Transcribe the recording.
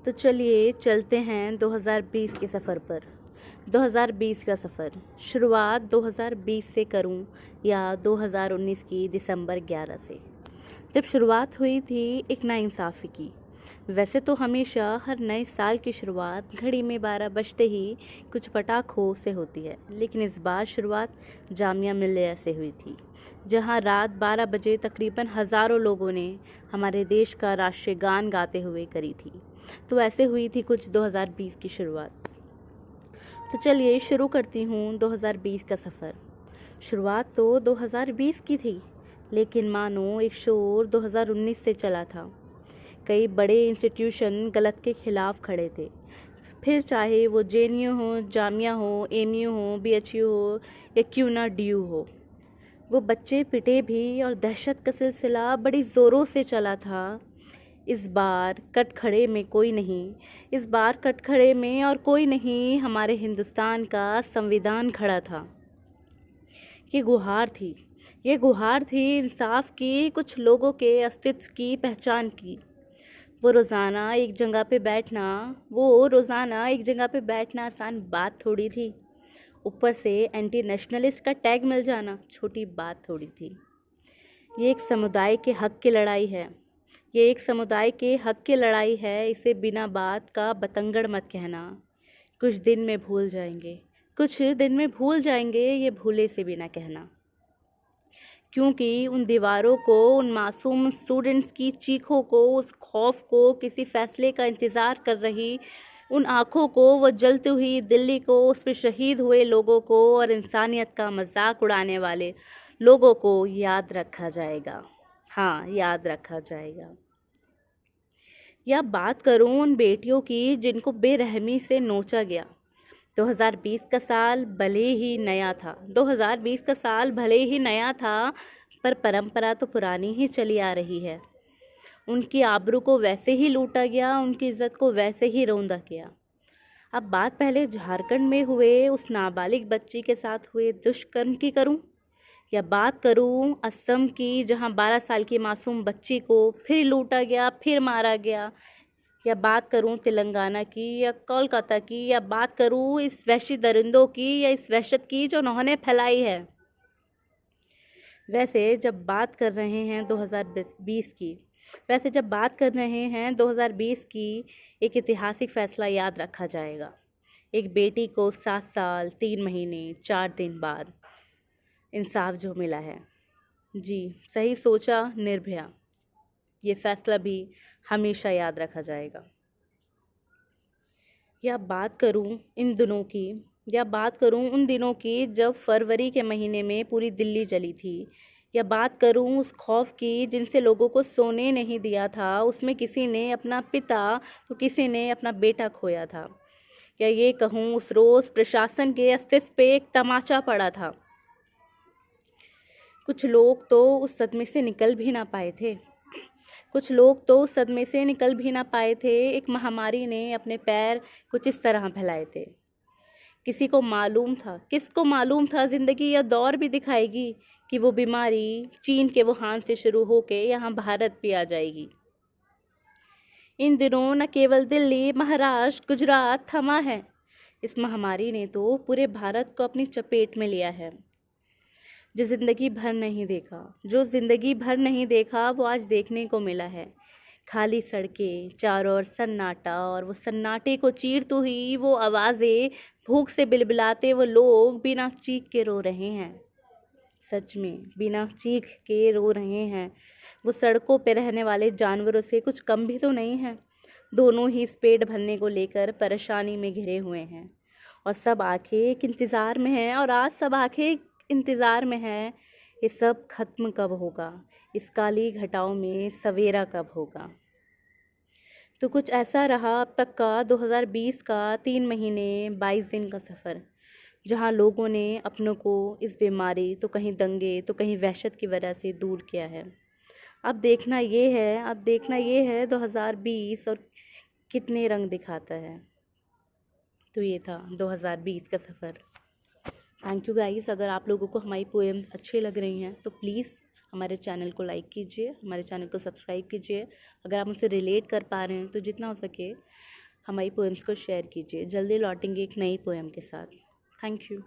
तो चलिए चलते हैं 2020 के सफ़र पर। 2020 का सफ़र शुरुआत 2020 से करूं या 2019 की दिसंबर 11 से, जब शुरुआत हुई थी एक नाइंसाफ़ी की। वैसे तो हमेशा हर नए साल की शुरुआत घड़ी में 12 बजते ही कुछ पटाखों से होती है, लेकिन इस बार शुरुआत जामिया मिल्लिया से हुई थी, जहां रात 12 बजे तकरीबन हज़ारों लोगों ने हमारे देश का राष्ट्रीय गान गाते हुए करी थी। तो ऐसे हुई थी कुछ 2020 की शुरुआत। तो चलिए शुरू करती हूँ 2020 का सफ़र। शुरुआत तो 2020 की थी, लेकिन मानो एक शोर 2019 से चला था। कई बड़े इंस्टीट्यूशन गलत के खिलाफ खड़े थे, फिर चाहे वो जेएनयू हो, जामिया हो, एमयू हो, बीएचयू हो या क्यों ना डीयू हो। वो बच्चे पिटे भी और दहशत का सिलसिला बड़ी ज़ोरों से चला था। इस बार कटखड़े में कोई नहीं, इस बार कटखड़े में और कोई नहीं, हमारे हिंदुस्तान का संविधान खड़ा था। ये गुहार थी, ये गुहार थी इंसाफ की, कुछ लोगों के अस्तित्व की, पहचान की। वो रोज़ाना एक जगह पे बैठना आसान बात थोड़ी थी। ऊपर से एंटी नेशनलिस्ट का टैग मिल जाना छोटी बात थोड़ी थी। ये एक समुदाय के हक की लड़ाई है, ये एक समुदाय के हक की लड़ाई है। इसे बिना बात का बतंगड़ मत कहना। कुछ दिन में भूल जाएंगे, कुछ दिन में भूल जाएंगे, ये भूले से भी ना कहना। क्योंकि उन दीवारों को, उन मासूम स्टूडेंट्स की चीखों को, उस खौफ को, किसी फैसले का इंतज़ार कर रही उन आँखों को, वो जलती हुई दिल्ली को, उस पर शहीद हुए लोगों को और इंसानियत का मजाक उड़ाने वाले लोगों को याद रखा जाएगा। हाँ, याद रखा जाएगा। या बात करूं उन बेटियों की जिनको बेरहमी से नोचा गया। 2020 का साल भले ही नया था, 2020 का साल भले ही नया था, पर परंपरा तो पुरानी ही चली आ रही है। उनकी आबरू को वैसे ही लूटा गया, उनकी इज्जत को वैसे ही रौंदा गया। अब बात पहले झारखंड में हुए उस नाबालिग बच्ची के साथ हुए दुष्कर्म की करूं, या बात करूं असम की, जहां 12 साल की मासूम बच्ची को फिर लूटा गया, फिर मारा गया, या बात करूं तेलंगाना की या कोलकाता की, या बात करूं इस वहशी दरिंदों की या इस वहशत की जो उन्होंने फैलाई है। वैसे जब बात कर रहे हैं 2020 की, वैसे जब बात कर रहे हैं 2020 की, एक ऐतिहासिक फैसला याद रखा जाएगा। एक बेटी को 7 साल 3 महीने 4 दिन बाद इंसाफ जो मिला है। जी, सही सोचा, निर्भया। ये फैसला भी हमेशा याद रखा जाएगा। या बात करूं इन दिनों की, या बात करूं उन दिनों की जब फरवरी के महीने में पूरी दिल्ली जली थी, या बात करूं उस खौफ की जिनसे लोगों को सोने नहीं दिया था। उसमें किसी ने अपना पिता तो किसी ने अपना बेटा खोया था। या ये कहूं उस रोज़ प्रशासन के अस्तित्व पे एक तमाचा पड़ा था। कुछ लोग तो उस सदमे से निकल भी ना पाए थे, कुछ लोग तो उस सदमे से निकल भी ना पाए थे। एक महामारी ने अपने पैर कुछ इस तरह फैलाए थे। किसको मालूम था जिंदगी यह दौर भी दिखाएगी कि वो बीमारी चीन के वुहान से शुरू होके यहाँ भारत भी आ जाएगी। इन दिनों न केवल दिल्ली, महाराष्ट्र, गुजरात थमा है, इस महामारी ने तो पूरे भारत को अपनी चपेट में लिया है। जो जिंदगी भर नहीं देखा वो आज देखने को मिला है। खाली सड़कें, चारों ओर सन्नाटा, और वो सन्नाटे को चीरते ही वो आवाज़ें, भूख से बिलबिलाते वो लोग बिना चीख के रो रहे हैं। सच में बिना चीख के रो रहे हैं। वो सड़कों पे रहने वाले जानवरों से कुछ कम भी तो नहीं है। दोनों ही इस पेट भरने को लेकर परेशानी में घिरे हुए हैं, और सब आंखें एक इंतज़ार में हैं, और आज सब आंखें इंतज़ार में है, ये सब खत्म कब होगा, इस काली घटाओं में सवेरा कब होगा। तो कुछ ऐसा रहा अब तक का 2020 का 3 महीने 22 दिन का सफ़र, जहां लोगों ने अपनों को इस बीमारी, तो कहीं दंगे, तो कहीं वहशत की वजह से दूर किया है। अब देखना ये है 2020 और कितने रंग दिखाता है। तो ये था 2020 का सफ़र। Thank you guys. अगर आप लोगों को हमारी पोएम्स अच्छी लग रही हैं तो प्लीज़ हमारे चैनल को लाइक कीजिए, हमारे चैनल को सब्सक्राइब कीजिए। अगर आप मुझसे रिलेट कर पा रहे हैं तो जितना हो सके हमारी पोएम्स को शेयर कीजिए। जल्दी लौटेंगे एक नई पोएम के साथ। Thank you.